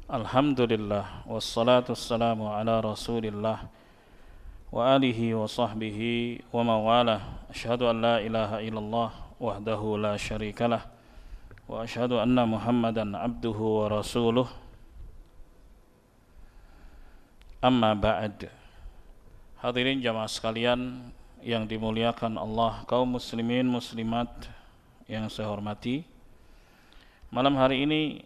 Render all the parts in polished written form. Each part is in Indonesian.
Alhamdulillah wassalatu wassalamu ala Rasulillah wa alihi wa sahbihi wa mawalah. Asyhadu an la ilaha illallah wahdahu la syarikalah wa asyhadu anna Muhammadan abduhu wa rasuluh. Amma ba'd. Hadirin jamaah sekalian yang dimuliakan Allah, kaum muslimin muslimat yang saya hormati. Malam hari ini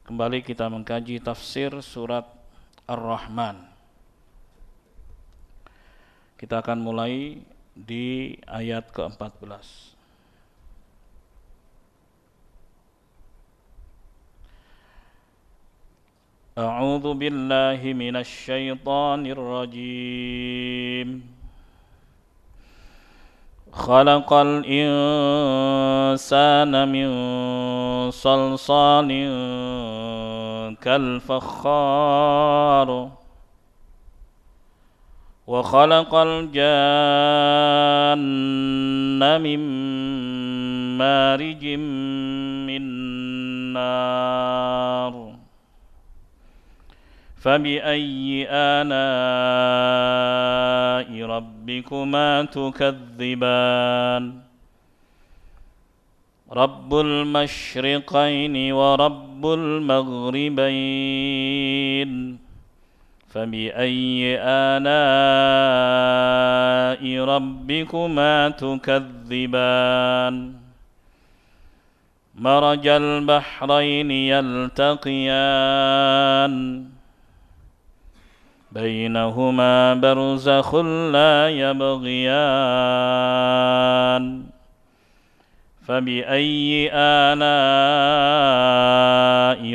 kembali kita mengkaji tafsir surat Ar-Rahman. Kita akan mulai di ayat ke-14. A'udzu billahi minasy syaithanir rajim. Khalaqal insana min salsalin kal fakhar wa khalaqal janna min marijim min nar فبأي آلاء ربكما تكذبان رب المشرقين ورب المغربين فبأي آلاء ربكما تكذبان مرج البحرين يلتقيان بينهما برزخ لا يبغيان فبأي آلاء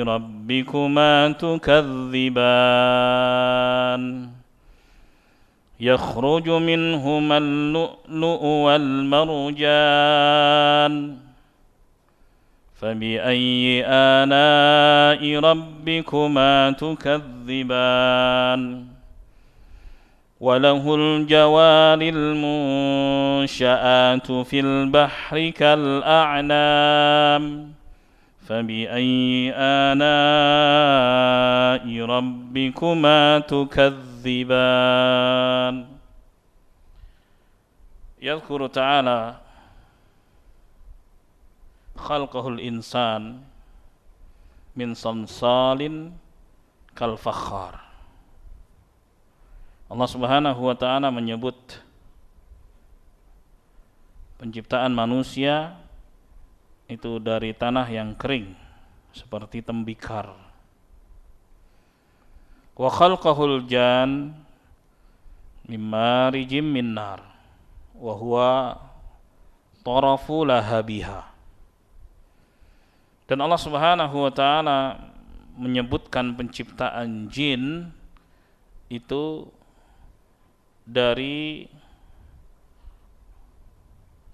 ربكما تكذبان يخرج منهما اللؤلؤ والمرجان فبأي آلاء ربكما تكذبان وله الجوار المنشآت في البحر كالأعلام فبأي آلاء ربكما تكذبان. يذكر تعالى khalqahul insan min samsalin kal fakhar. Allah Subhanahu wa taala menyebut penciptaan manusia itu dari tanah yang kering seperti tembikar. Wa khalqahul jan mimma rijim min nar wa huwa tarafu lahabiha. Dan Allah Subhanahu wa taala menyebutkan penciptaan jin itu dari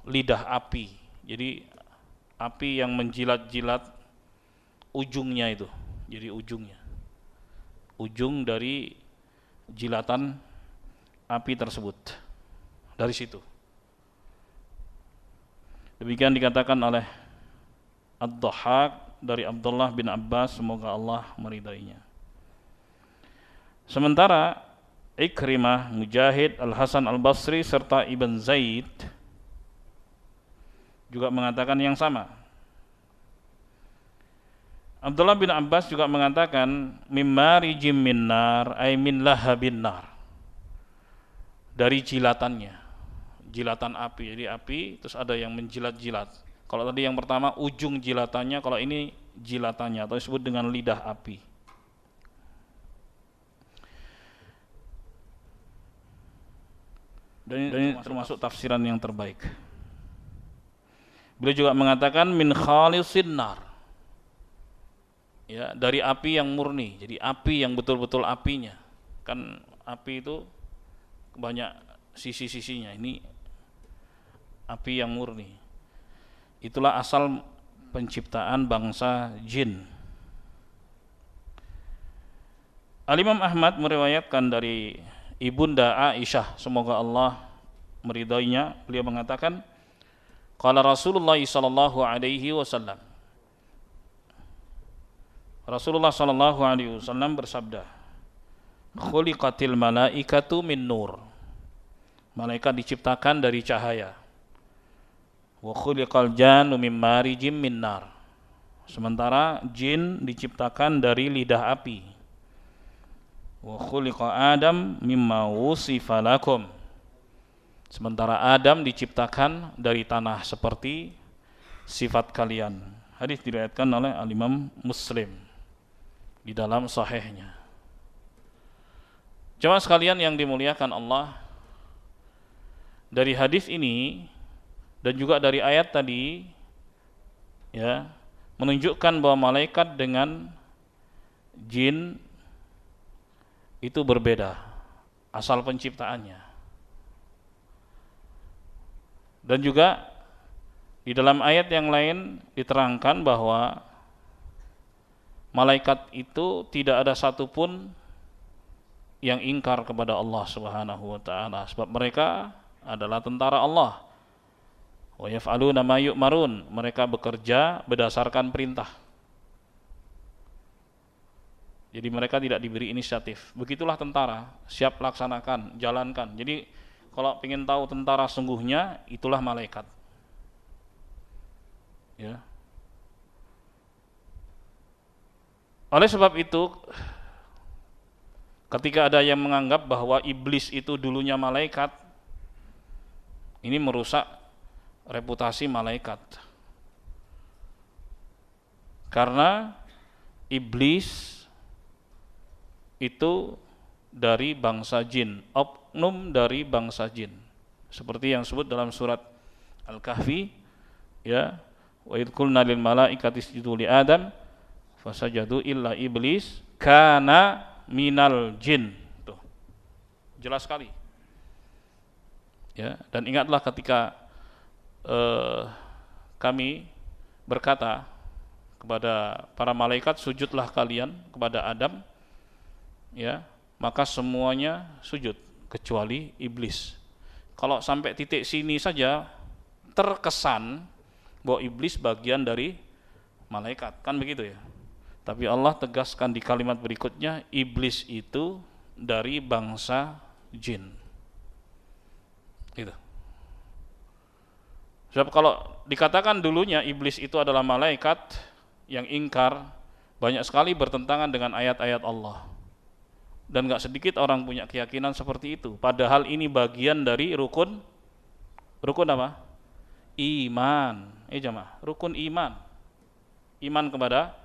lidah api. Jadi api yang menjilat-jilat ujungnya itu. Jadi ujungnya. Ujung dari jilatan api tersebut. Dari situ. Demikian dikatakan oleh Ad-Dhahhak dari Abdullah bin Abbas, semoga Allah meridainya. Sementara Ikrimah, Mujahid, Al-Hasan Al-Basri serta Ibn Zaid juga mengatakan yang sama. Abdullah bin Abbas juga mengatakan mimma rijim min nar ay min lahabin nar, dari jilatannya, jilatan api. Jadi api terus ada yang menjilat-jilat. Kalau tadi yang pertama ujung jilatannya, kalau ini jilatannya atau disebut dengan lidah api. Dan ini termasuk tafsiran yang terbaik. Beliau juga mengatakan min khalisin nar. Ya, dari api yang murni. Jadi api yang betul-betul apinya. Kan api itu banyak sisi-sisinya. Ini api yang murni. Itulah asal penciptaan bangsa jin. Al-Imam Ahmad meriwayatkan dari Ibunda Aisyah, semoga Allah meridainya, beliau mengatakan qala Rasulullah sallallahu alaihi wasallam Rasulullah sallallahu alaihi wasallam bersabda, "Khuliqatil malaikatu min nur." Malaikat diciptakan dari cahaya. Wa khuliqal jannu mim marijim min nar. Sementara jin diciptakan dari lidah api. Wa khuliqa Adam mimma wusifa lakum. Sementara Adam diciptakan dari tanah seperti sifat kalian. Hadis diriwayatkan oleh Al-Imam Muslim di dalam sahihnya. Jemaah sekalian yang dimuliakan Allah, dari hadis ini dan juga dari ayat tadi ya, menunjukkan bahwa malaikat dengan jin itu berbeda asal penciptaannya. Dan juga di dalam ayat yang lain diterangkan bahwa malaikat itu tidak ada satupun yang ingkar kepada Allah Subhanahu wa taala, sebab mereka adalah tentara Allah. Wa yaf'aluna ma yu'marun, mereka bekerja berdasarkan perintah. Jadi mereka tidak diberi inisiatif. Begitulah tentara, siap laksanakan, jalankan. Jadi kalau ingin tahu tentara sungguhnya, itulah malaikat. Ya. Oleh sebab itu, ketika ada yang menganggap bahwa iblis itu dulunya malaikat, ini merusak reputasi malaikat. Karena iblis itu dari bangsa jin, oknum dari bangsa jin. Seperti yang disebut dalam surat Al-Kahfi, ya, wa idh qulna lil malaikati isjudu li Adam fasajadu illa iblis kana minal jin. Tuh. Jelas sekali. Ya, dan ingatlah ketika kami berkata kepada para malaikat, sujudlah kalian kepada Adam, ya, maka semuanya sujud kecuali iblis. Kalau sampai titik sini saja terkesan bahwa iblis bagian dari malaikat, kan begitu ya. Tapi Allah tegaskan di kalimat berikutnya, iblis itu dari bangsa jin. Gitu. Sebab kalau dikatakan dulunya iblis itu adalah malaikat yang ingkar, banyak sekali bertentangan dengan ayat-ayat Allah. Dan gak sedikit orang punya keyakinan seperti itu. Padahal ini bagian dari rukun apa? Iman. Jamaah, rukun iman. Iman kepada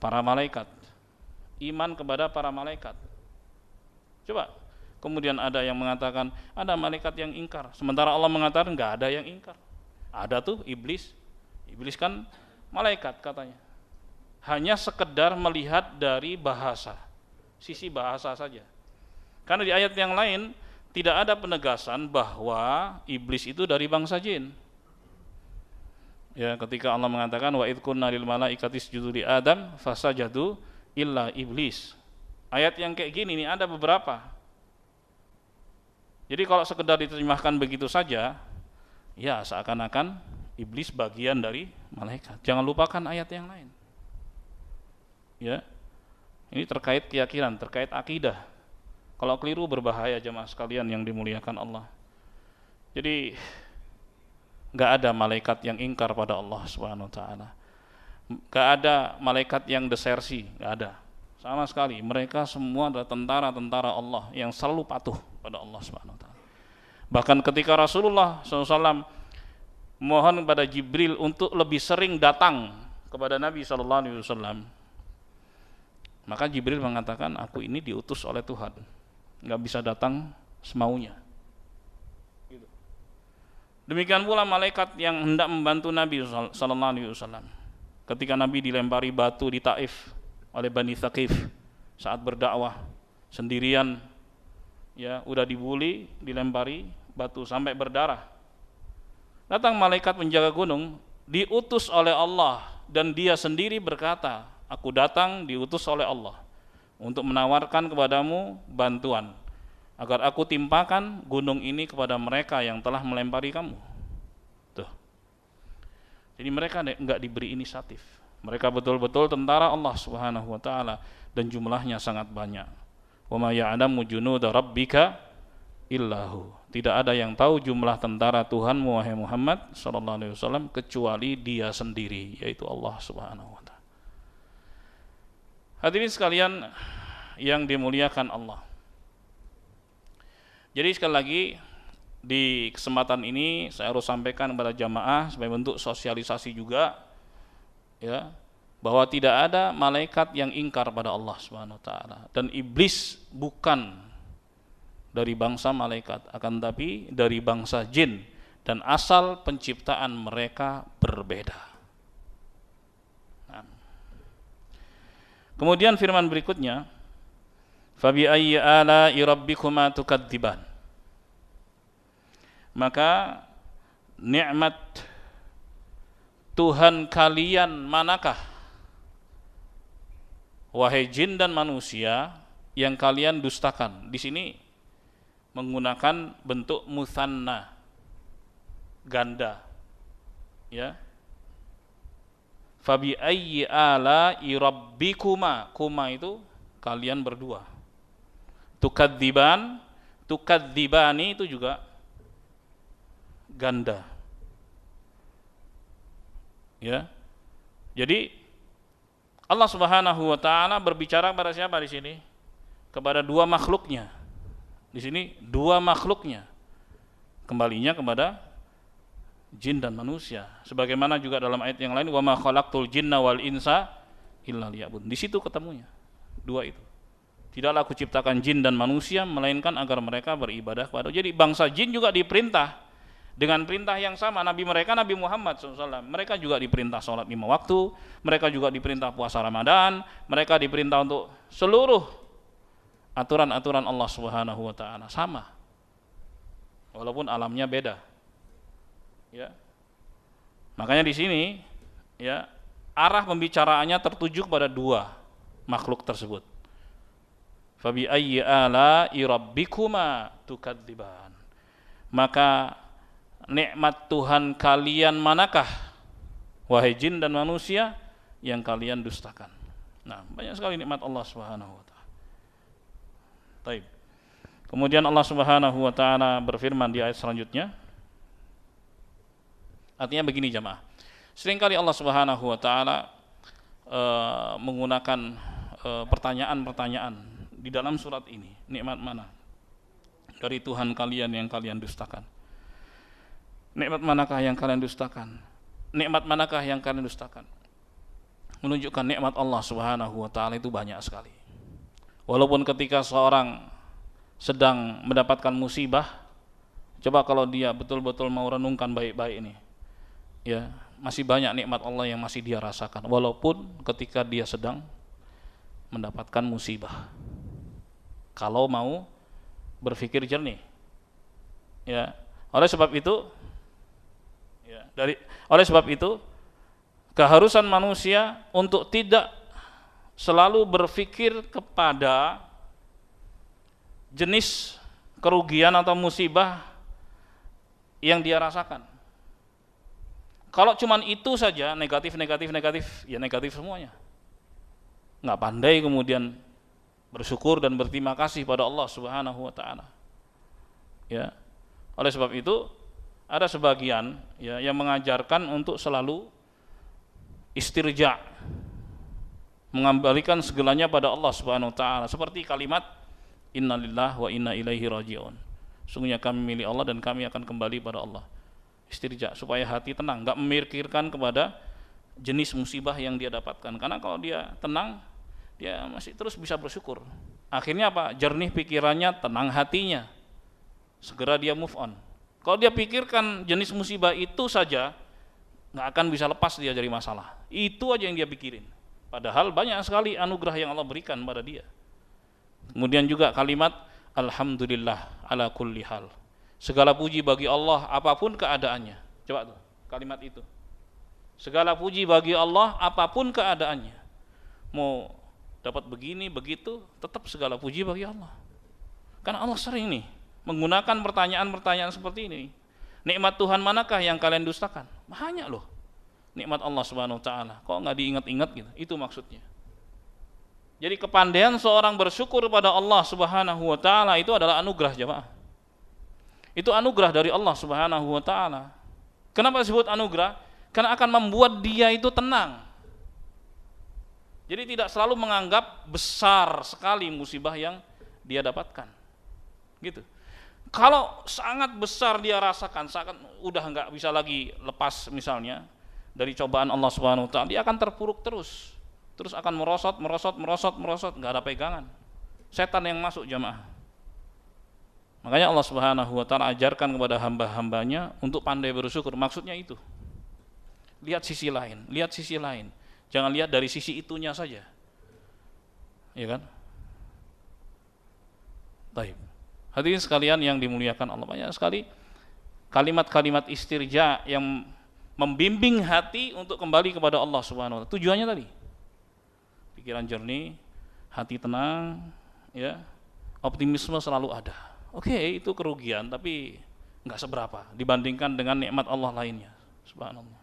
para malaikat. Iman kepada para malaikat. Coba, kemudian ada yang mengatakan ada malaikat yang ingkar. Sementara Allah mengatakan gak ada yang ingkar. Ada tuh iblis. Iblis kan malaikat katanya. Hanya sekedar melihat dari bahasa, sisi bahasa saja. Karena di ayat yang lain tidak ada penegasan bahwa iblis itu dari bangsa jin. Ya, ketika Allah mengatakan wa idh qulna lil malaikati isjudu li Adam fasajadu illa iblis. Ayat yang kayak gini nih ada beberapa. Jadi kalau sekedar diterjemahkan begitu saja, ya seakan-akan iblis bagian dari malaikat. Jangan lupakan ayat yang lain. Ya. Ini terkait keyakinan, terkait akidah. Kalau keliru berbahaya jemaah sekalian yang dimuliakan Allah. Jadi enggak ada malaikat yang ingkar pada Allah Subhanahu wa taala. Enggak ada malaikat yang desersi, enggak ada. Sama sekali, mereka semua adalah tentara-tentara Allah yang selalu patuh pada Allah Subhanahu wa taala. Bahkan ketika Rasulullah SAW mohon kepada Jibril untuk lebih sering datang kepada Nabi SAW, maka Jibril mengatakan, aku ini diutus oleh Tuhan, nggak bisa datang semaunya. Demikian pula malaikat yang hendak membantu Nabi SAW. Ketika Nabi dilempari batu di Taif oleh Bani Thaqif saat berdakwah sendirian, ya udah dibuli, dilempari batu sampai berdarah. Datang malaikat penjaga gunung, diutus oleh Allah, dan dia sendiri berkata, aku datang diutus oleh Allah untuk menawarkan kepadamu bantuan agar aku timpakan gunung ini kepada mereka yang telah melempari kamu. Tuh. Jadi mereka enggak diberi inisiatif. Mereka betul-betul tentara Allah Subhanahu wa taala dan jumlahnya sangat banyak. Wa ma ya'lamu junuda rabbika illahu. Tidak ada yang tahu jumlah tentara Tuhanmu wahai Muhammad sallallahu alaihi wasallam kecuali Dia sendiri, yaitu Allah Subhanahu wa taala. Hadirin sekalian yang dimuliakan Allah. Jadi sekali lagi di kesempatan ini saya harus sampaikan kepada jamaah sebagai bentuk sosialisasi juga, ya, bahwa tidak ada malaikat yang ingkar pada Allah Subhanahu wa taala, dan iblis bukan dari bangsa malaikat, akan tapi dari bangsa jin, dan asal penciptaan mereka berbeda. Nah. Kemudian firman berikutnya, fabi ayyi ala'i rabbikuma tukadziban. Maka nikmat Tuhan kalian manakah, wahai jin dan manusia, yang kalian dustakan? Di sini menggunakan bentuk musanna, ganda, ya. Fabi ayyi ala'i rabbikuma, kuma itu kalian berdua. Tukadziban, tukadzibani itu juga ganda, ya. Jadi Allah Subhanahu wa taala berbicara kepada siapa di sini? Kepada dua makhluknya. Di sini dua makhluknya. Kembalinya kepada jin dan manusia. Sebagaimana juga dalam ayat yang lain, wa ma khalaqtul jinna wal insa illa liya'budun. Di situ ketemunya dua itu. Tidaklah aku ciptakan jin dan manusia melainkan agar mereka beribadah kepada. Jadi bangsa jin juga diperintah dengan perintah yang sama. Nabi mereka, Nabi Muhammad SAW, mereka juga diperintah sholat 5 waktu, mereka juga diperintah puasa Ramadan, mereka diperintah untuk seluruh aturan-aturan Allah Subhanahu wa taala sama, walaupun alamnya beda, ya. Makanya di sini, ya, arah pembicaraannya tertuju kepada dua makhluk tersebut. Fabi ayyi ala'i rabbikuma tukadziban. Maka nikmat Tuhan kalian manakah, wahai jin dan manusia, yang kalian dustakan? Nah, banyak sekali nikmat Allah Subhanahu wa taala. Baik. Kemudian Allah Subhanahu wa taala berfirman di ayat selanjutnya. Artinya begini jamaah. Seringkali Allah Subhanahu wa taala menggunakan pertanyaan-pertanyaan di dalam surat ini. Nikmat mana dari Tuhan kalian yang kalian dustakan? Nikmat manakah yang kalian dustakan? Nikmat manakah yang kalian dustakan? Menunjukkan nikmat Allah Subhanahu wa taala itu banyak sekali. Walaupun ketika seorang sedang mendapatkan musibah, coba kalau dia betul-betul mau renungkan baik-baik ini, ya, masih banyak nikmat Allah yang masih dia rasakan walaupun ketika dia sedang mendapatkan musibah. Kalau mau berpikir jernih, ya. Oleh sebab itu keharusan manusia untuk tidak selalu berpikir kepada jenis kerugian atau musibah yang dia rasakan. Kalau cuman itu saja, negatif, ya negatif semuanya. Nggak pandai kemudian bersyukur dan berterima kasih pada Allah Subhanahu wa taala. Ya. Oleh sebab itu ada sebagian, ya, yang mengajarkan untuk selalu istirja, mengembalikan segalanya pada Allah Subhanahu wa taala, seperti kalimat innalillahi wa inna ilaihi raji'un. Sungguhnya kami milik Allah dan kami akan kembali pada Allah. Istirja, supaya hati tenang, enggak memikirkan kepada jenis musibah yang dia dapatkan. Karena kalau dia tenang, dia masih terus bisa bersyukur. Akhirnya apa? Jernih pikirannya, tenang hatinya. Segera dia move on. Kalau dia pikirkan jenis musibah itu saja, nggak akan bisa lepas dia dari masalah. Itu aja yang dia pikirin. Padahal banyak sekali anugerah yang Allah berikan pada dia. Kemudian juga kalimat alhamdulillah ala kulli hal. Segala puji bagi Allah apapun keadaannya. Coba tuh kalimat itu. Segala puji bagi Allah apapun keadaannya. Mau dapat begini begitu, tetap segala puji bagi Allah. Karena Allah sering nih menggunakan pertanyaan-pertanyaan seperti ini. Nikmat Tuhan manakah yang kalian dustakan? Banyak loh. nikmat Allah Subhanahu wa taala. Kok nggak diingat-ingat gitu? Itu maksudnya. Jadi kepandaian seorang bersyukur pada Allah Subhanahu wa taala itu adalah anugerah, jemaah. Itu anugerah dari Allah Subhanahu wa taala. Kenapa disebut anugerah? Karena akan membuat dia itu tenang. Jadi tidak selalu menganggap besar sekali musibah yang dia dapatkan. Gitu. Kalau sangat besar dia rasakan, sangat udah nggak bisa lagi lepas misalnya dari cobaan Allah Subhanahu wa taala, dia akan terpuruk terus. Terus akan merosot, nggak ada pegangan. Setan yang masuk, jamaah. Makanya Allah Subhanahu wa taala ajarkan kepada hamba-hambanya untuk pandai bersyukur. Maksudnya itu. Lihat sisi lain. Jangan lihat dari sisi itunya saja. Ya kan? Baik. Hadirin sekalian yang dimuliakan Allah, banyak sekali kalimat-kalimat istirja yang membimbing hati untuk kembali kepada Allah Subhanahu wa taala. Tujuannya tadi, pikiran jernih, hati tenang, ya, optimisme selalu ada. Oke, itu kerugian tapi nggak seberapa dibandingkan dengan nikmat Allah lainnya. Subhanallah.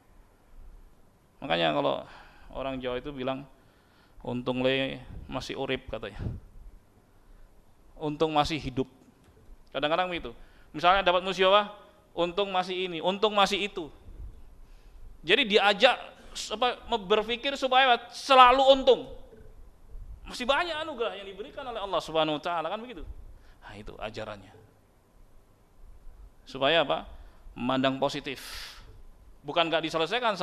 Makanya kalau orang Jawa itu bilang, untung le masih urip katanya. Untung masih hidup. Kadang-kadang begitu. Misalnya dapat musibah, untung masih ini, untung masih itu. Jadi diajak berpikir supaya selalu untung. Masih banyak anugerah yang diberikan oleh Allah Subhanahu wa taala, kan begitu. Nah, itu ajarannya. Supaya apa? Memandang positif. Bukan enggak selesaikan,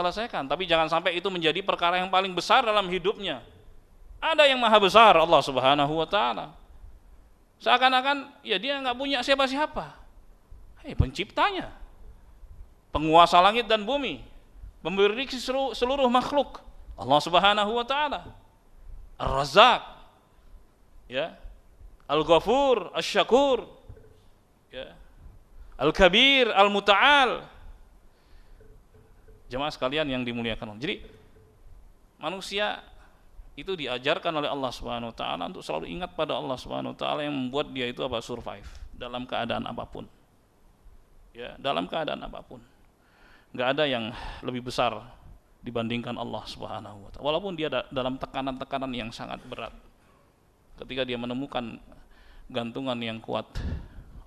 tapi jangan sampai itu menjadi perkara yang paling besar dalam hidupnya. Ada yang maha besar, Allah Subhanahu wa taala. Seakan-akan ya dia enggak punya siapa-siapa. Penciptanya, penguasa langit dan bumi, memberi rezeki seluruh makhluk, Allah Subhanahu wa taala. Ar-Razzaq, ya, Al-Ghafur, Asy-Syakur, ya, Al-Kabir, Al-Muta'al. Jemaah sekalian yang dimuliakan Allah. Jadi manusia itu diajarkan oleh Allah Subhanahu wa taala untuk selalu ingat pada Allah Subhanahu wa taala yang membuat dia itu survive dalam keadaan apapun. Ya, dalam keadaan apapun. Enggak ada yang lebih besar dibandingkan Allah Subhanahu wa taala. Walaupun dia dalam tekanan-tekanan yang sangat berat. Ketika dia menemukan gantungan yang kuat,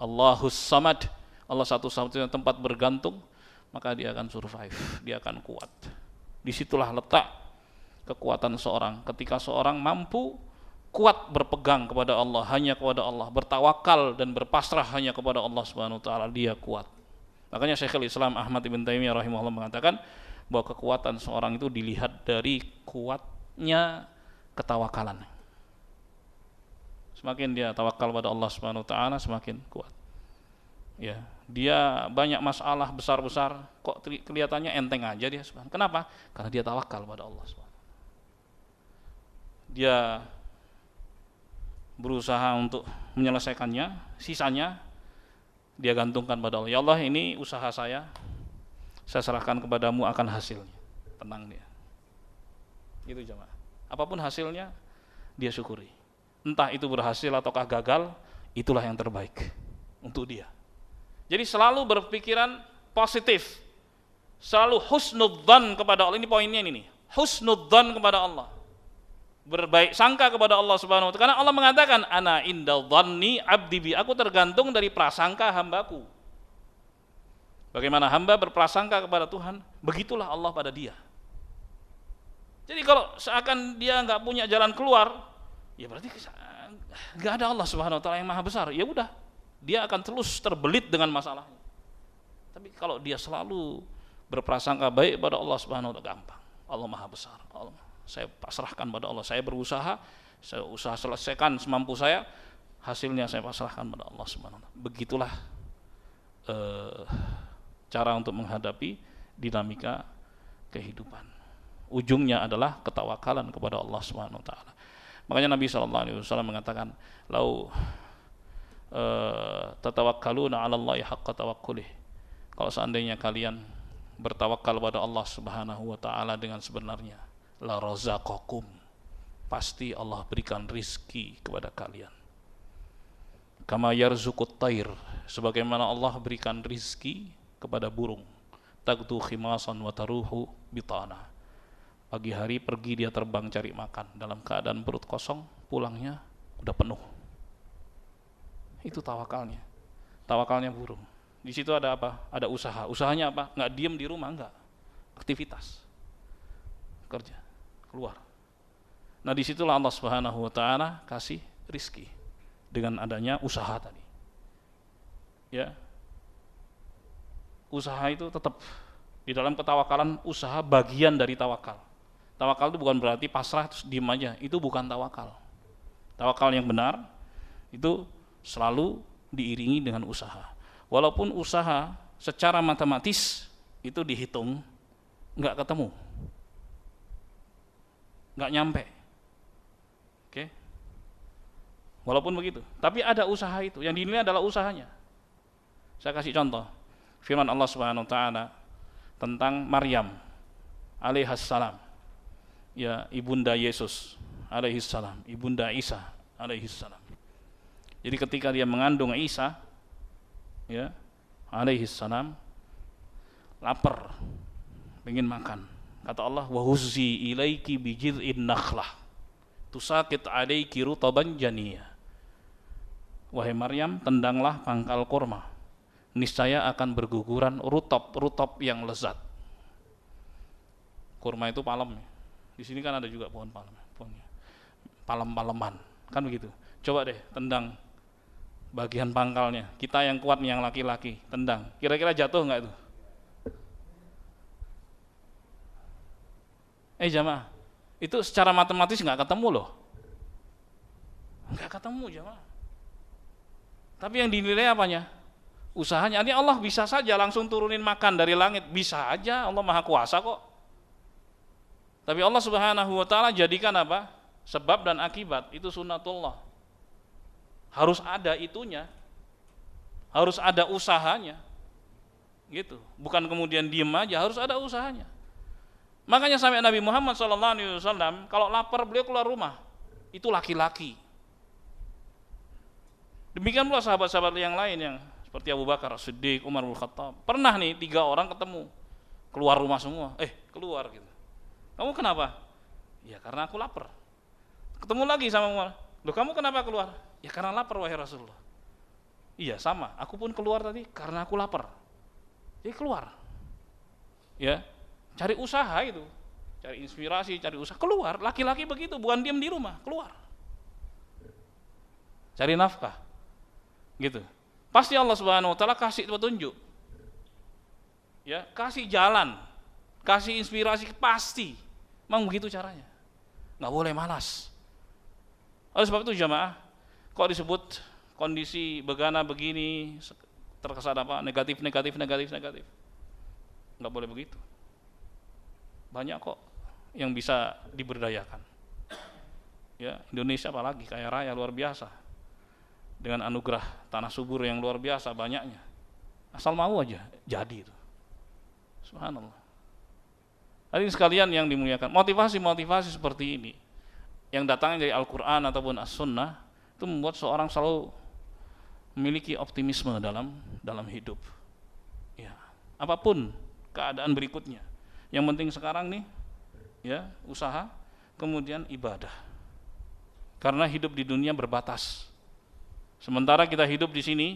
Allahus Samad, Allah satu-satunya tempat bergantung, maka dia akan survive, dia akan kuat. Disitulah letak kekuatan seorang. Ketika seorang mampu kuat berpegang kepada Allah, hanya kepada Allah, bertawakal dan berpasrah hanya kepada Allah Subhanahu wa taala, dia kuat. Makanya Syekhul Islam Ahmad Ibn Taimiyah rahimahullah mengatakan bahwa kekuatan seorang itu dilihat dari kuatnya ketawakalan. Semakin dia tawakal pada Allah Subhanahu wa taala, semakin kuat. Ya, dia banyak masalah besar-besar kok kelihatannya enteng aja dia. Kenapa? Karena dia tawakal pada Allah Subhanahu. Dia berusaha untuk menyelesaikannya, sisanya dia gantungkan pada Allah. Ya Allah, ini usaha saya serahkan kepadamu akan hasilnya. Tenang dia. Itu jemaah. Apapun hasilnya dia syukuri. Entah itu berhasil ataukah gagal, itulah yang terbaik untuk dia. Jadi selalu berpikiran positif, selalu husnudzan kepada Allah. Ini poinnya ini, husnudzan kepada Allah, berbaik sangka kepada Allah Subhanahu wa taala. Karena Allah mengatakan, ana inda dhanni abdi bi, aku tergantung dari prasangka hambaku. Bagaimana hamba berprasangka kepada Tuhan, begitulah Allah pada dia. Jadi kalau seakan dia nggak punya jalan keluar, ya berarti nggak ada Allah Subhanahu wa taala yang maha besar. Ya udah, dia akan terus terbelit dengan masalahnya. Tapi kalau dia selalu berprasangka baik pada Allah Subhanahu wa taala, gampang. Allah maha besar. Allah, saya pasrahkan pada Allah. Saya berusaha, saya usaha selesaikan semampu saya, hasilnya saya pasrahkan pada Allah Subhanahu wa taala. Begitulah cara untuk menghadapi dinamika kehidupan. Ujungnya adalah ketawakalan kepada Allah Subhanahu wa taala. Makanya Nabi sallallahu alaihi wasallam mengatakan, "Lau tatawakkaluna 'ala Allahi haqqa tawakkulih." Kalau seandainya kalian bertawakal pada Allah Subhanahu wa taala dengan sebenarnya, la razaqakum, pasti Allah berikan rizki kepada kalian. Kama yarzuqut thair, sebagaimana Allah berikan rizki kepada burung. tagdu khimasan wa taruhu bitana. Pagi hari pergi dia terbang cari makan, dalam keadaan perut kosong, pulangnya udah penuh. Itu tawakalnya. Tawakalnya burung. Di situ ada apa? Ada usaha. Usahanya apa? Nggak diem di rumah, enggak. Aktivitas. Kerja, keluar. Nah, disitulah Allah Subhanahu wa taala kasih rizki dengan adanya usaha tadi. Ya. Usaha itu tetap di dalam ketawakalan, usaha bagian dari tawakal. Tawakal itu bukan berarti pasrah terus diem aja, itu bukan tawakal. Tawakal yang benar itu selalu diiringi dengan usaha. Walaupun usaha secara matematis itu dihitung nggak ketemu, nggak nyampe. Oke? Walaupun begitu, tapi ada usaha itu, yang dinilai adalah usahanya. Saya kasih contoh firman Allah Subhanahu wa taala tentang Maryam alaihassalam. Ya, ibunda Yesus alaihissalam, ibunda Isa alaihissalam. Jadi ketika dia mengandung Isa, ya, alaihissalam, lapar, ingin makan. Kata Allah, wa huzzi ilaiki bijid'in nakhlah tusaqit alaiki rutaban janiyya. Wahai Maryam, tendanglah pangkal kurma, niscaya akan berguguran rutop yang lezat. Kurma itu palem. Di sini kan ada juga pohon palem, palem-paleman, kan begitu. Coba deh tendang bagian pangkalnya. Kita yang kuat nih, yang laki-laki, tendang. Kira-kira jatuh nggak itu? Jamaah, itu secara matematis nggak ketemu loh. Nggak ketemu jamaah. Tapi yang dinilai apanya? Usahanya. Ini Allah bisa saja langsung turunin makan dari langit, bisa aja, Allah Maha Kuasa kok. Tapi Allah Subhanahu wa taala jadikan apa? Sebab dan akibat, itu sunnatullah. Harus ada itunya. Harus ada usahanya. Gitu. Bukan kemudian diem aja, harus ada usahanya. Makanya sampai Nabi Muhammad SAW kalau lapar beliau keluar rumah. Itu laki-laki. Demikian pula sahabat-sahabat yang lain yang seperti Abu Bakar, Siddiq, Umar bin Khattab. Pernah nih 3 orang ketemu, keluar rumah semua. Keluar gitu. Kamu kenapa? Ya karena aku lapar. Ketemu lagi sama Umar. Loh, kamu kenapa keluar? Ya karena lapar wahai Rasulullah. Iya sama, aku pun keluar tadi karena aku lapar. Jadi keluar. Ya, cari usaha itu. Cari inspirasi, cari usaha. Keluar, laki-laki begitu, bukan diam di rumah, keluar. Cari nafkah. Gitu. Pasti Allah Subhanahu wa taala kasih petunjuk. Ya, kasih jalan, kasih inspirasi, pasti. Memang begitu caranya. Nggak boleh malas. Oleh sebab itu jamaah, kok disebut kondisi begana begini, terkesan apa? Negatif. Nggak boleh begitu. Banyak kok yang bisa diberdayakan. Ya, Indonesia apalagi kaya raya luar biasa. Dengan anugerah tanah subur yang luar biasa banyaknya. Asal mau aja jadi itu. Subhanallah. Hadirin sekalian yang dimuliakan, motivasi seperti ini yang datangnya dari Al-Quran ataupun As-Sunnah itu membuat seorang selalu memiliki optimisme dalam hidup. Ya, apapun keadaan berikutnya, yang penting sekarang nih, ya usaha, kemudian ibadah. Karena hidup di dunia berbatas. Sementara kita hidup di sini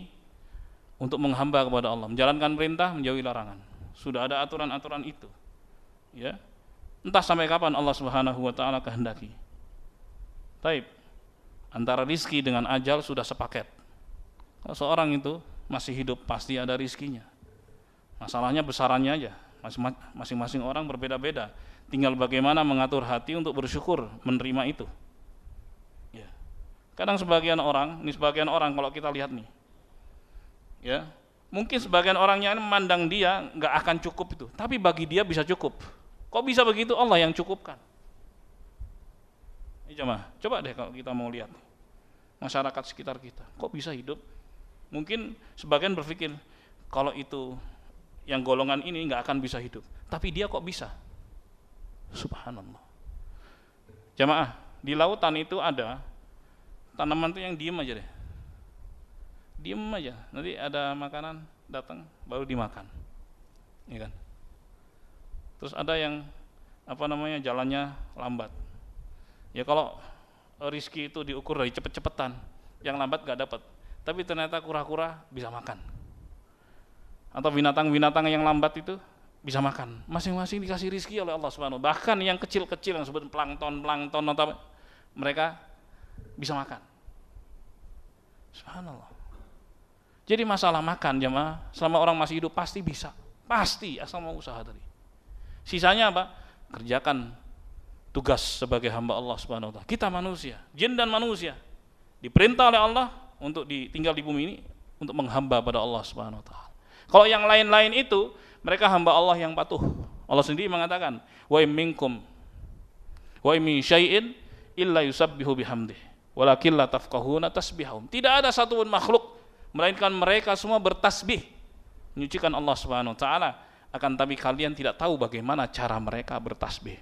untuk menghamba kepada Allah, menjalankan perintah, menjauhi larangan. Sudah ada aturan-aturan itu. Ya, entah sampai kapan Allah Subhanahu wa taala kehendaki. Taib, antara rizki dengan ajal sudah sepaket. Kalau seorang itu masih hidup pasti ada rizkinya. Masalahnya besarannya aja. Masing-masing orang berbeda-beda. Tinggal bagaimana mengatur hati untuk bersyukur menerima itu. Ya. Kadang sebagian orang kalau kita lihat nih, ya, mungkin sebagian orangnya memandang dia nggak akan cukup itu, tapi bagi dia bisa cukup. Kok bisa begitu? Allah yang cukupkan. Ini coba deh kalau kita mau lihat masyarakat sekitar kita, kok bisa hidup? Mungkin sebagian berpikir kalau itu yang golongan ini nggak akan bisa hidup, tapi dia kok bisa? Subhanallah. Jamaah, di lautan itu ada tanaman tuh yang diem aja deh, diem aja. Nanti ada makanan datang baru dimakan, ya kan? Terus ada yang jalannya lambat. Ya kalau rizki itu diukur dari cepet-cepetan, yang lambat gak dapat. Tapi ternyata kura-kura bisa makan. Atau binatang-binatang yang lambat itu bisa makan. Masing-masing dikasih rizki oleh Allah Subhanahu. Bahkan yang kecil-kecil yang disebut plankton atau mereka bisa makan. Subhanallah. Jadi masalah makan jemaah, selama orang masih hidup pasti bisa. Pasti, asal mau usaha tadi. Sisanya apa? Kerjakan tugas sebagai hamba Allah Subhanahu wa taala. Kita manusia, jin dan manusia diperintah oleh Allah untuk tinggal di bumi ini untuk menghamba pada Allah Subhanahu wa taala. Kalau yang lain-lain itu mereka hamba Allah yang patuh. Allah sendiri mengatakan, "Wa minkum wa min syai'in illa yusabbihu bihamdih, walakin la tafqahuna tasbihahum." Tidak ada satupun makhluk melainkan mereka semua bertasbih menyucikan Allah Subhanahu wa taala, akan tapi kalian tidak tahu bagaimana cara mereka bertasbih.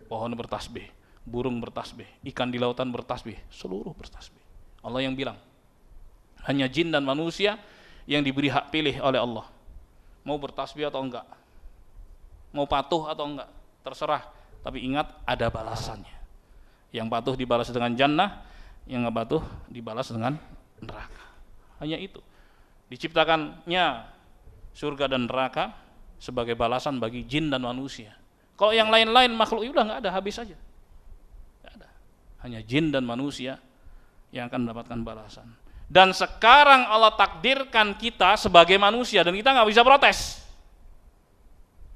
Pohon bertasbih, burung bertasbih, ikan di lautan bertasbih, seluruh bertasbih. Allah yang bilang, hanya jin dan manusia yang diberi hak pilih oleh Allah, mau bertasbih atau enggak, mau patuh atau enggak, terserah. Tapi ingat, ada balasannya. Yang patuh dibalas dengan jannah, yang enggak patuh dibalas dengan neraka. Hanya itu. Diciptakannya surga dan neraka sebagai balasan bagi jin dan manusia. Kalau yang lain-lain makhluk itu udah nggak ada, habis saja. Nggak ada. Hanya jin dan manusia yang akan mendapatkan balasan. Dan sekarang Allah takdirkan kita sebagai manusia dan kita nggak bisa protes.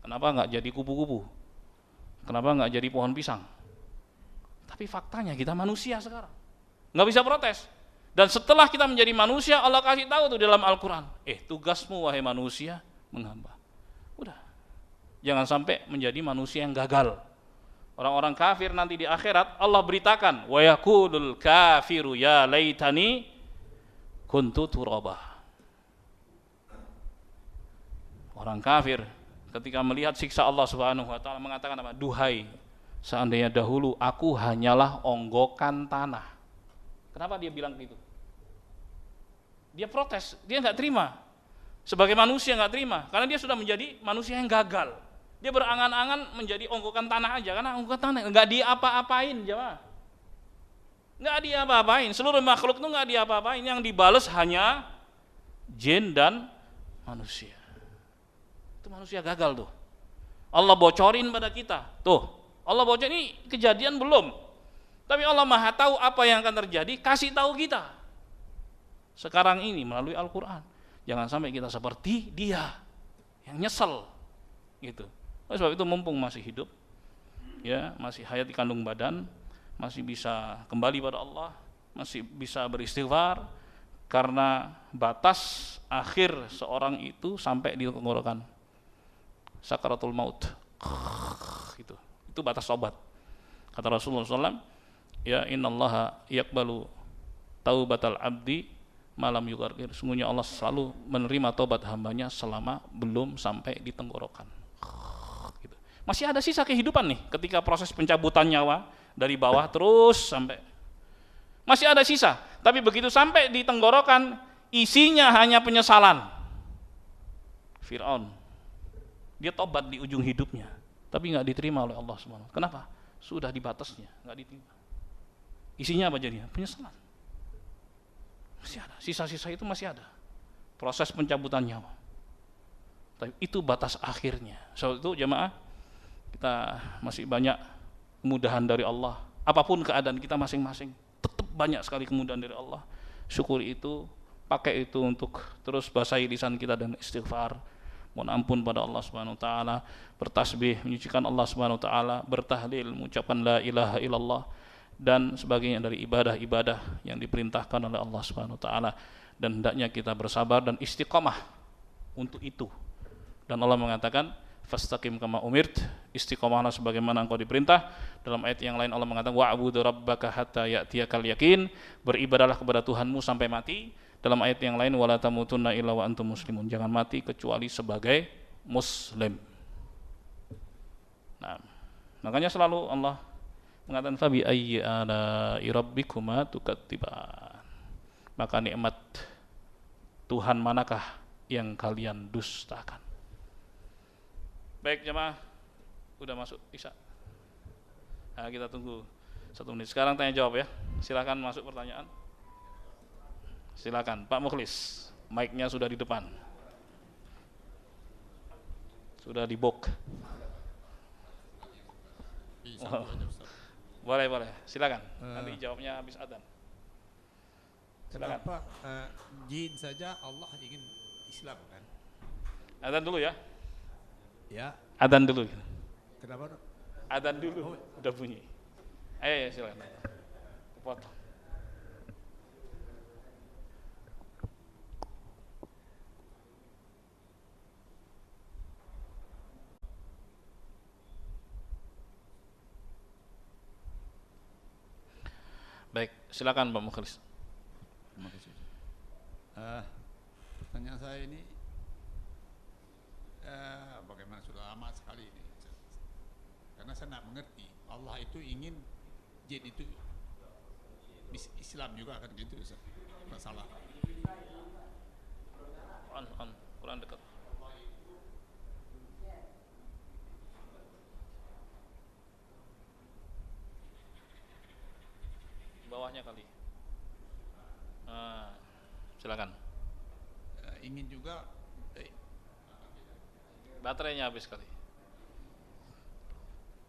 Kenapa nggak jadi kupu-kupu? Kenapa nggak jadi pohon pisang? Tapi faktanya kita manusia sekarang, nggak bisa protes. Dan setelah kita menjadi manusia, Allah kasih tahu tuh dalam Al-Quran, tugasmu wahai manusia menghamba. Udah, jangan sampai menjadi manusia yang gagal. Orang-orang kafir nanti di akhirat Allah beritakan, wa yaqulul kafiru ya laitani kuntu turaba. Orang kafir ketika melihat siksa Allah Subhanahu wa taala mengatakan apa? Duhai, seandainya dahulu aku hanyalah onggokan tanah. Kenapa dia bilang begitu? Dia protes, dia nggak terima. Sebagai manusia nggak terima, karena dia sudah menjadi manusia yang gagal. Dia berangan-angan menjadi onggokan tanah aja, karena onggokan tanah nggak diapa-apain, jemaah. Nggak diapa-apain, seluruh makhluk itu nggak diapa-apain, yang dibales hanya jin dan manusia. Itu manusia gagal tuh. Allah bocorin pada kita, tuh. Allah bocorin, ini kejadian belum? Tapi Allah Maha tahu apa yang akan terjadi, kasih tahu kita. Sekarang ini melalui Al-Quran. Jangan sampai kita seperti dia yang nyesel gitu. Oleh sebab itu mumpung masih hidup, ya, masih hayat di kandung badan, masih bisa kembali pada Allah, masih bisa beristighfar, karena batas akhir seorang itu sampai di tenggorokan sakaratul maut. Itu batas tobat. Kata Rasulullah SAW, ya innallaha yaqbalu taubatal abdi malam yugargir. Sungguhnya Allah selalu menerima tobat hambanya selama belum sampai di tenggorokan. Gitu. Masih ada sisa kehidupan nih ketika proses pencabutan nyawa dari bawah terus sampai. Masih ada sisa. Tapi begitu sampai di tenggorokan, isinya hanya penyesalan. Fir'aun, dia tobat di ujung hidupnya, tapi nggak diterima oleh Allah SWT. Kenapa? Sudah di batasnya, nggak diterima. Isinya apa jadinya? Penyesalan. Masih ada, sisa-sisa itu masih ada. Proses pencabutan nyawa. Tapi itu batas akhirnya. Soal itu jemaah, kita masih banyak kemudahan dari Allah. Apapun keadaan kita masing-masing, tetap banyak sekali kemudahan dari Allah. Syukuri itu, pakai itu untuk terus basahi lisan kita dan istighfar. Mohon ampun pada Allah Subhanahu wa taala, bertasbih, menyucikan Allah Subhanahu wa taala, bertahlil, mengucapkan la ilaha illallah dan sebagainya dari ibadah-ibadah yang diperintahkan oleh Allah Subhanahu wa taala, dan hendaknya kita bersabar dan istiqamah untuk itu. Dan Allah mengatakan fastaqim kama umirt, istiqamahlah sebagaimana engkau diperintah. Dalam ayat yang lain Allah mengatakan wa'budu rabbaka hatta ya'tiyakal yaqin, beribadahlah kepada Tuhanmu sampai mati. Dalam ayat yang lain wala tamutunna illa wa antum muslimun, jangan mati kecuali sebagai muslim. Nah, makanya selalu Allah mengatakan fabi ayyi ala'i rabbikuma tukadziban, maka nikmat Tuhan manakah yang kalian dustakan. Baik jemaah, udah masuk Isya. Nah, kita tunggu 1 menit. Sekarang tanya jawab ya. Silakan masuk pertanyaan. Silakan Pak Mukhlis, mic-nya sudah di depan. Sudah di box. Oh. Boleh, silakan. Nanti jawabnya habis adzan. Silakan. Kenapa jin saja Allah ingin Islam kan? Adzan dulu ya. Ya. Adzan dulu. Kenapa? Adzan dulu. Udah bunyi. Ayo silakan. Potong. Baik, silakan Pak Mukhlis. Terima kasih. Pertanyaan saya ini bagaimana sudah lama sekali ini, karena saya tidak mengerti Allah itu ingin jin itu Islam juga kan gitu, masalah. On, kurang dekat. Bawahnya kali. Silakan. Ingin juga Baterainya habis kali.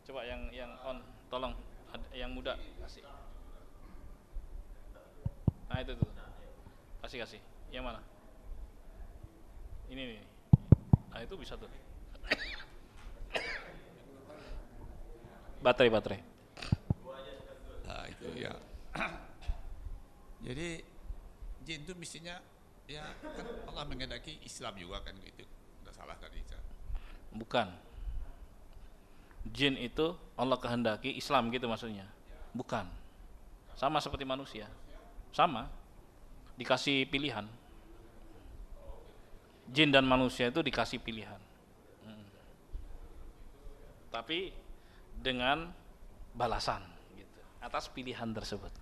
Coba yang on, tolong yang muda kasih. Nah itu tuh. Kasih. Yang mana? Ini nih. Nah itu bisa tuh. Baterai. Nah itu ya. Jadi jin itu mestinya ya kan Allah menghendaki Islam juga kan gitu. Udah salah tadi. Bukan. Jin itu Allah kehendaki Islam gitu maksudnya. Bukan. Sama seperti manusia. Sama. Dikasih pilihan. Jin dan manusia itu dikasih pilihan. Tapi dengan balasan gitu atas pilihan tersebut.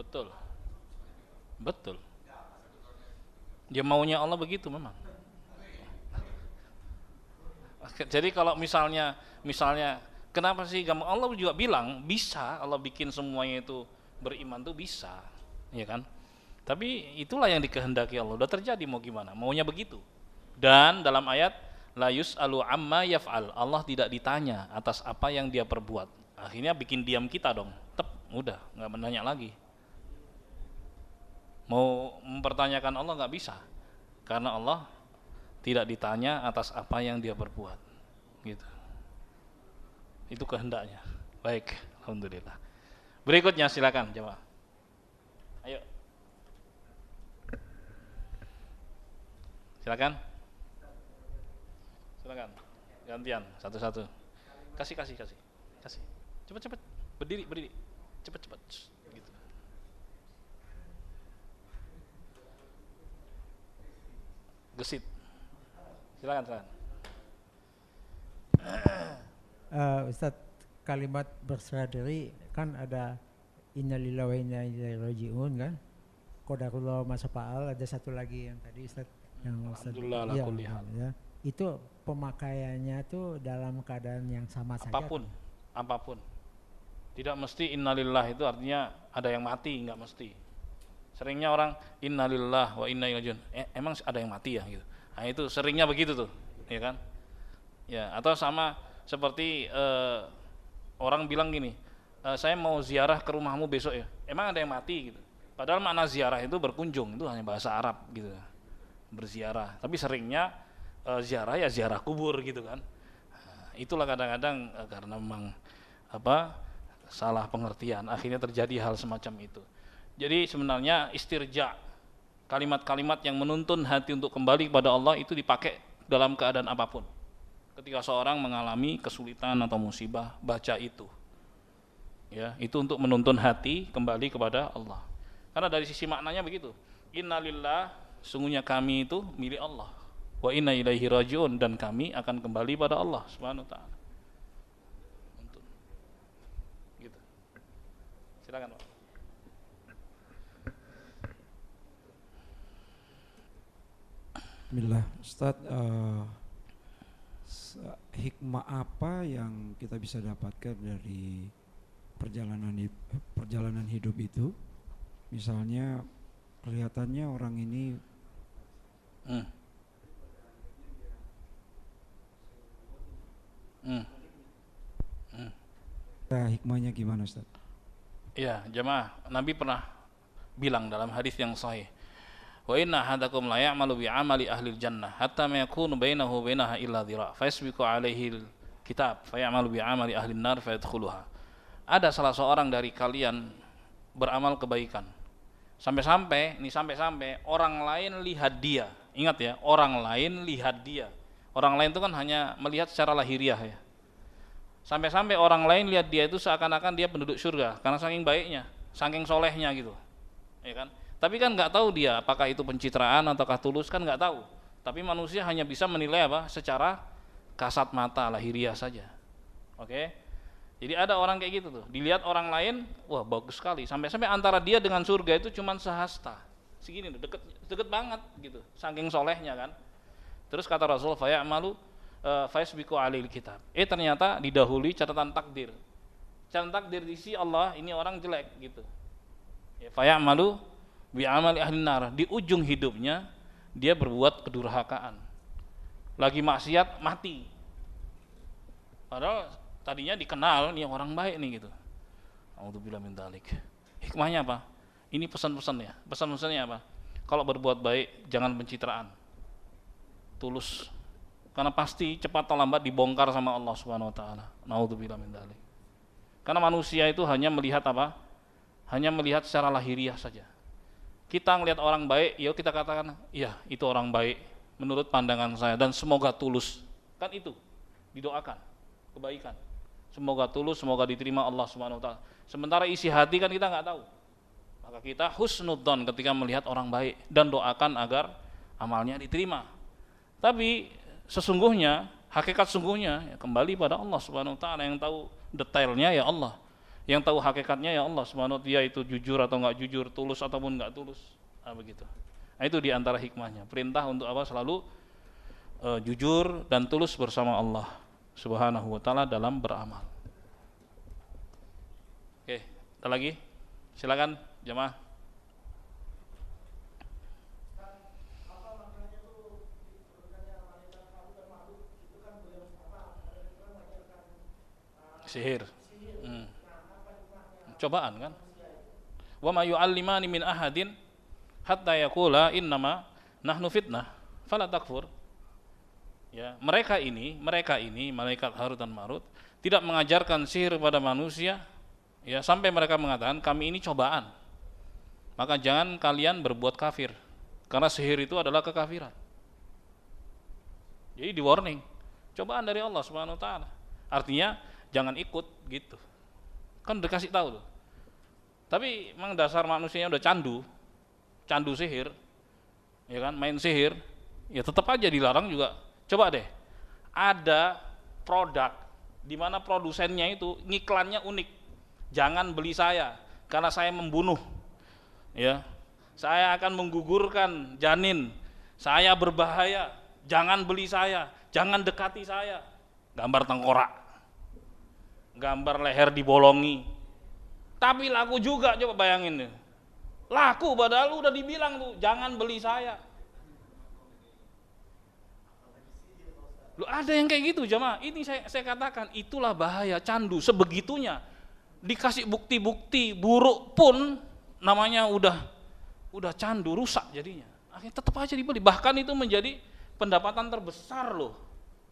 Betul. Betul. Dia maunya Allah begitu memang. Jadi kalau misalnya kenapa sih Allah juga bilang bisa Allah bikin semuanya itu beriman tuh bisa, ya kan? Tapi itulah yang dikehendaki Allah. Udah terjadi mau gimana? Maunya begitu. Dan dalam ayat la yus'alu amma yaf'al, Allah tidak ditanya atas apa yang dia perbuat. Akhirnya bikin diam kita dong. Udah nggak menanya lagi. Mau mempertanyakan Allah nggak bisa, karena Allah tidak ditanya atas apa yang dia perbuat, gitu. Itu kehendaknya. Baik, alhamdulillah. Berikutnya silakan jemaah. Ayo. Silakan. Gantian satu-satu. Kasih. Cepat. Berdiri. Cepat. Gitu. Gesit. Silakan. Ustadz, kalimat berserah diri kan ada innalillahi wa inna ilaihi raji'un kan, qadarullah ma syafa'al, ada satu lagi yang tadi Ustadz yang Ustadz ya, itu pemakaiannya tuh dalam keadaan yang sama apapun, saja apapun. Tidak mesti innalillah itu artinya ada yang mati, enggak mesti. Seringnya orang innalillah wa inna ilaihi raji'un, emang ada yang mati ya gitu. Nah itu seringnya begitu tuh, ya kan? Ya, atau sama seperti orang bilang gini, saya mau ziarah ke rumahmu besok ya. Emang ada yang mati gitu. Padahal makna ziarah itu berkunjung, itu hanya bahasa Arab gitu. Berziarah. Tapi seringnya ziarah ya ziarah kubur gitu kan. Nah, itulah kadang-kadang karena memang salah pengertian akhirnya terjadi hal semacam itu. Jadi sebenarnya istirja, kalimat-kalimat yang menuntun hati untuk kembali kepada Allah itu dipakai dalam keadaan apapun. Ketika seorang mengalami kesulitan atau musibah, baca itu. Ya, itu untuk menuntun hati kembali kepada Allah. Karena dari sisi maknanya begitu. Innalillah, sungguhnya kami itu milik Allah. Wa inna ilaihi rajiun, dan kami akan kembali pada Allah Subhanahu wa taala. Gitu. Silakan, Pak. Bismillah, Ustadz, hikmah apa yang kita bisa dapatkan dari perjalanan hidup itu? Misalnya kelihatannya orang ini hikmahnya gimana, Ustaz? Ya, jemaah, Nabi pernah bilang dalam hadis yang sahih, wa inna ahadakum la ya'malu bi'amali ahli jannah hatta ma yakunu bainahu wa bainaha illa dhira' fa yasbiqu 'alaihi kitab fa ya'malu bi'amali ahli an-nar fa yadkhuluha. Ada salah seorang dari kalian beramal kebaikan sampai-sampai orang lain lihat dia. Ingat ya, orang lain lihat dia. Orang lain itu kan hanya melihat secara lahiriah ya. Sampai-sampai orang lain lihat dia itu seakan-akan dia penduduk surga karena saking baiknya, saking solehnya gitu. Ya kan? Tapi kan nggak tahu dia apakah itu pencitraan ataukah tulus, kan nggak tahu. Tapi manusia hanya bisa menilai secara kasat mata lahiriah saja. Oke? Jadi ada orang kayak gitu tuh, dilihat orang lain, wah bagus sekali. Sampai-sampai antara dia dengan surga itu cuman sehasta, segini tuh, deket banget gitu, saking solehnya kan. Terus kata Rasul, fayamalu faisbiqu alil kitab. Ternyata didahului catatan takdir. Catatan takdir di sisi Allah, ini orang jelek gitu. Ya, fayamalu bi amali ahli nar. Di ujung hidupnya dia berbuat kedurhakaan. Lagi maksiat mati. Padahal tadinya dikenal nih orang baik nih gitu. A'udzubillahi min dzalik. Hikmahnya apa? Ini pesan-pesan ya. Pesan-pesannya apa? Kalau berbuat baik jangan pencitraan. Tulus. Karena pasti cepat atau lambat dibongkar sama Allah Subhanahu wa taala. A'udzubillahi min dzalik. Karena manusia itu hanya melihat apa? Hanya melihat secara lahiriah saja. Kita ngelihat orang baik, ya kita katakan, iya itu orang baik menurut pandangan saya dan semoga tulus. Kan itu didoakan kebaikan. Semoga tulus, semoga diterima Allah Subhanahu wa taala. Sementara isi hati kan kita nggak tahu. Maka kita husnudzon ketika melihat orang baik dan doakan agar amalnya diterima. Tapi sesungguhnya, hakikat sungguhnya ya kembali pada Allah Subhanahu wa taala, yang tahu detailnya ya Allah. Yang tahu hakikatnya ya Allah Subhanahu wa taala, dia itu jujur atau enggak jujur, tulus ataupun enggak tulus. Nah, begitu. Nah, itu di antara hikmahnya. Perintah untuk apa? Selalu jujur dan tulus bersama Allah Subhanahu wa taala dalam beramal. Oke, ada lagi? Silakan jemaah. Sihir. Cobaan kan? Wa ma yu'allimani min ahadin hatta yaqula innama nahnu fitnah fala takfur. Ya, mereka ini malaikat Harut dan Marut tidak mengajarkan sihir kepada manusia ya sampai mereka mengatakan kami ini cobaan. Maka jangan kalian berbuat kafir karena sihir itu adalah kekafiran. Jadi di warning, cobaan dari Allah Subhanahu wa taala. Artinya jangan ikut gitu. Kan udah kasih tahu tuh. Tapi memang dasar manusianya udah candu sihir. Ya kan, main sihir, ya tetap aja dilarang juga. Coba deh. Ada produk di mana produsennya itu ngiklannya unik. Jangan beli saya karena saya membunuh. Ya. Saya akan menggugurkan janin. Saya berbahaya. Jangan beli saya, jangan dekati saya. Gambar tengkorak. Gambar leher dibolongi. Tapi laku juga, coba bayangin deh. Laku padahal udah dibilang tuh, jangan beli saya. Loh, ada yang kayak gitu jemaah. Ini saya katakan itulah bahaya candu sebegitunya. Dikasih bukti-bukti buruk pun namanya udah candu, rusak jadinya. Akhirnya tetap aja dibeli. Bahkan itu menjadi pendapatan terbesar loh.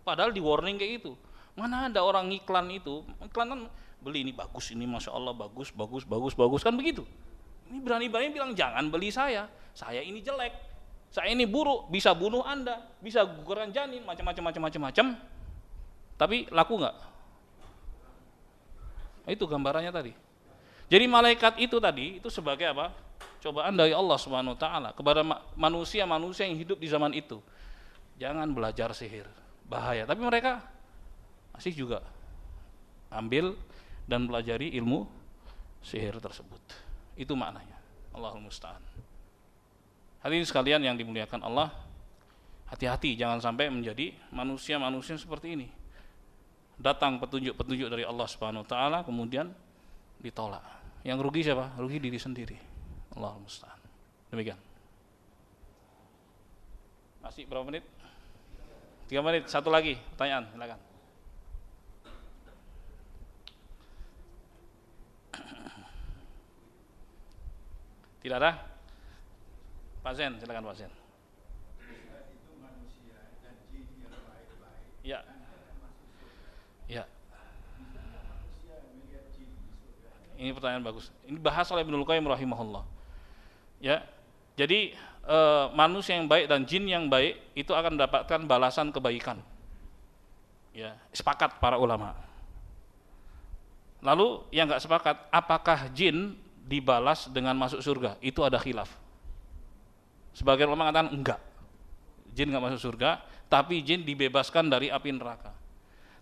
Padahal di warning kayak gitu. Mana ada orang iklan itu, iklan kan beli ini bagus, ini Masya Allah bagus, kan begitu. Ini berani-berani bilang jangan beli saya ini jelek, saya ini buruk, bisa bunuh Anda, bisa gugurkan janin, macam-macam. Tapi laku nggak? Itu gambarannya tadi. Jadi malaikat itu tadi, itu sebagai apa? Cobaan dari Allah Subhanahu wa taala kepada manusia-manusia yang hidup di zaman itu. Jangan belajar sihir, bahaya. Tapi mereka masih juga ambil dan pelajari ilmu sihir tersebut. Itu maknanya. Allahul musta'an. Hadirin sekalian yang dimuliakan Allah, hati-hati jangan sampai menjadi manusia-manusia seperti ini. Datang petunjuk-petunjuk dari Allah Subhanahu wa taala kemudian ditolak. Yang rugi siapa? Rugi diri sendiri. Allahul musta'an. Demikian. Masih berapa menit? 3 menit, satu lagi pertanyaan, silakan. Tidak ada? Pak Zen, silakan Pak Zen. Itu manusia dan jin yang baik-baik. Ya. Ya. Ini pertanyaan bagus. Ini bahas oleh Ibnul Qayyim rahimahullah. Ya. Jadi manusia yang baik dan jin yang baik itu akan mendapatkan balasan kebaikan. Ya, sepakat para ulama. Lalu yang enggak sepakat, apakah jin dibalas dengan masuk surga? Itu ada khilaf. Sebagian ulama mengatakan enggak. Jin enggak masuk surga, tapi jin dibebaskan dari api neraka.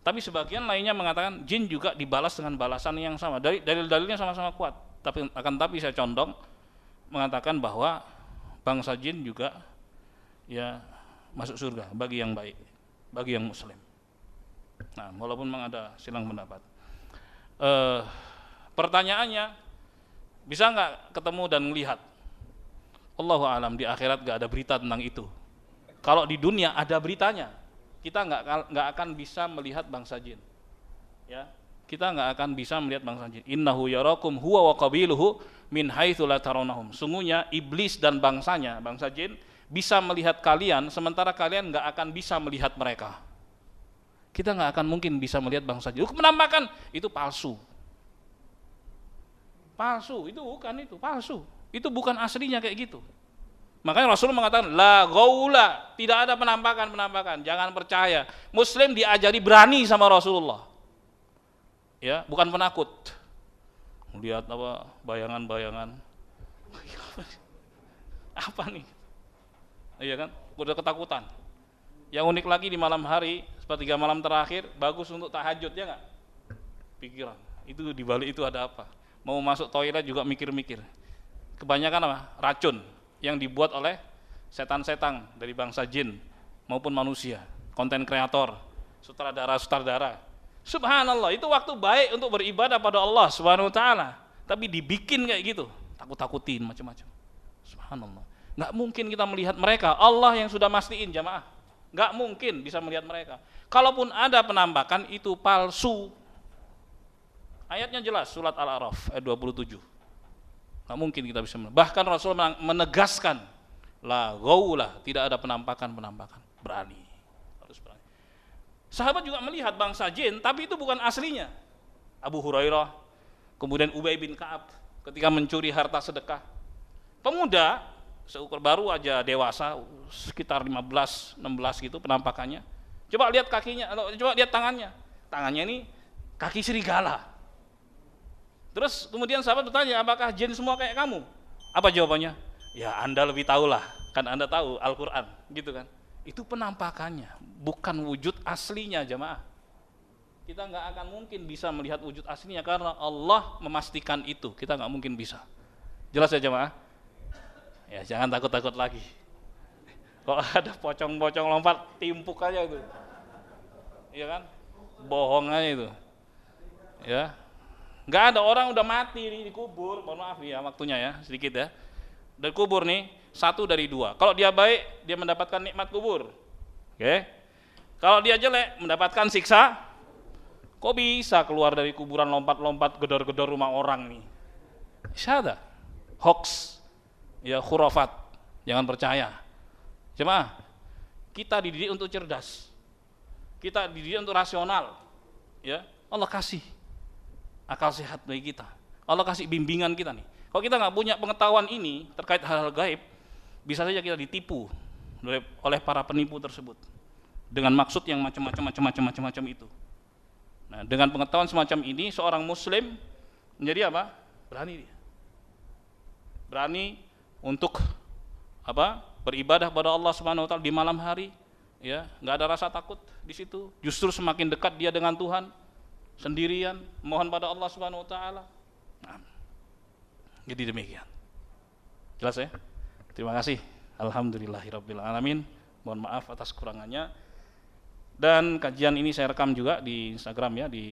Tapi sebagian lainnya mengatakan jin juga dibalas dengan balasan yang sama. Dalil-dalilnya sama-sama kuat. Tapi saya condong mengatakan bahwa bangsa jin juga ya masuk surga bagi yang baik, bagi yang muslim. Nah, walaupun memang ada silang pendapat. Pertanyaannya, bisa nggak ketemu dan melihat? Allahu a'lam, di akhirat nggak ada berita tentang itu. Kalau di dunia ada beritanya, kita nggak akan bisa melihat bangsa jin. Ya, kita nggak akan bisa melihat bangsa jin. Innahu yarakum huwa wa qabiluhu min haitsu la tarawnahum. Sungguhnya iblis dan bangsanya, bangsa jin, bisa melihat kalian sementara kalian nggak akan bisa melihat mereka. Kita nggak akan mungkin bisa melihat bangsa jin. Menampakkan itu palsu. Palsu, itu palsu. Itu bukan aslinya kayak gitu. Makanya Rasulullah mengatakan la ghaula, tidak ada penampakan. Jangan percaya. Muslim diajari berani sama Rasulullah. Ya, bukan penakut. Lihat apa bayangan-bayangan. Apa nih? Iya kan? Udah ketakutan. Yang unik lagi di malam hari, sepertiga malam terakhir bagus untuk tahajud, ya enggak? Pikiran. Itu di balik itu ada apa? Mau masuk toilet juga mikir-mikir. Kebanyakan apa? Racun yang dibuat oleh setan-setan dari bangsa jin maupun manusia, konten kreator, sutradara. Subhanallah, itu waktu baik untuk beribadah pada Allah Subhanahu wa taala, tapi dibikin kayak gitu, takut-takutin macam-macam. Subhanallah. Enggak mungkin kita melihat mereka. Allah yang sudah mastiin jamaah. Enggak mungkin bisa melihat mereka. Kalaupun ada penampakan itu palsu. Ayatnya jelas, surat Al-A'raf ayat 27. Nggak mungkin kita bisa melihat. Bahkan Rasul menegaskan, la ghaula, tidak ada penampakan. Berani. Harus berani. Sahabat juga melihat bangsa jin, tapi itu bukan aslinya. Abu Hurairah, kemudian Ubay bin Ka'ab ketika mencuri harta sedekah. Pemuda, seukur baru aja dewasa, sekitar 15-16 gitu penampakannya. Coba lihat kakinya, coba lihat tangannya. Tangannya ini kaki serigala. Terus kemudian sahabat bertanya, apakah jin semua kayak kamu? Apa jawabannya? Ya Anda lebih tahu lah, kan Anda tahu Al-Quran, gitu kan. Itu penampakannya, bukan wujud aslinya jamaah. Kita nggak akan mungkin bisa melihat wujud aslinya karena Allah memastikan itu, kita nggak mungkin bisa. Jelas ya jamaah? Ya jangan takut-takut lagi. Kalau ada pocong-pocong lompat, timpuk aja itu. Iya kan? Bohong aja itu. Ya. Nggak ada, orang udah mati nih dikubur, mohon maaf ya waktunya ya sedikit ya. Dan kubur nih 1 dari 2. Kalau dia baik dia mendapatkan nikmat kubur. Oke. Kalau dia jelek mendapatkan siksa. Kok bisa keluar dari kuburan lompat-lompat gedor-gedor rumah orang nih? Syada. Hoax. Ya khurafat. Jangan percaya. Jemaah, Kita dididik untuk cerdas. Kita dididik untuk rasional. Ya, Allah kasih akal sehat bagi kita. Allah kasih bimbingan kita nih. Kalau kita nggak punya pengetahuan ini terkait hal-hal gaib, bisa saja kita ditipu oleh para penipu tersebut dengan maksud yang macam-macam itu. Nah, dengan pengetahuan semacam ini, seorang muslim menjadi apa? Berani dia. Berani untuk apa? Beribadah pada Allah Subhanahu wa taala di malam hari, ya, nggak ada rasa takut di situ. Justru semakin dekat dia dengan Tuhan, sendirian mohon pada Allah Subhanahu wa taala. Nah, jadi demikian. Jelas ya? Terima kasih. Alhamdulillahirabbil alamin. Mohon maaf atas kurangannya. Dan kajian ini saya rekam juga di Instagram ya, di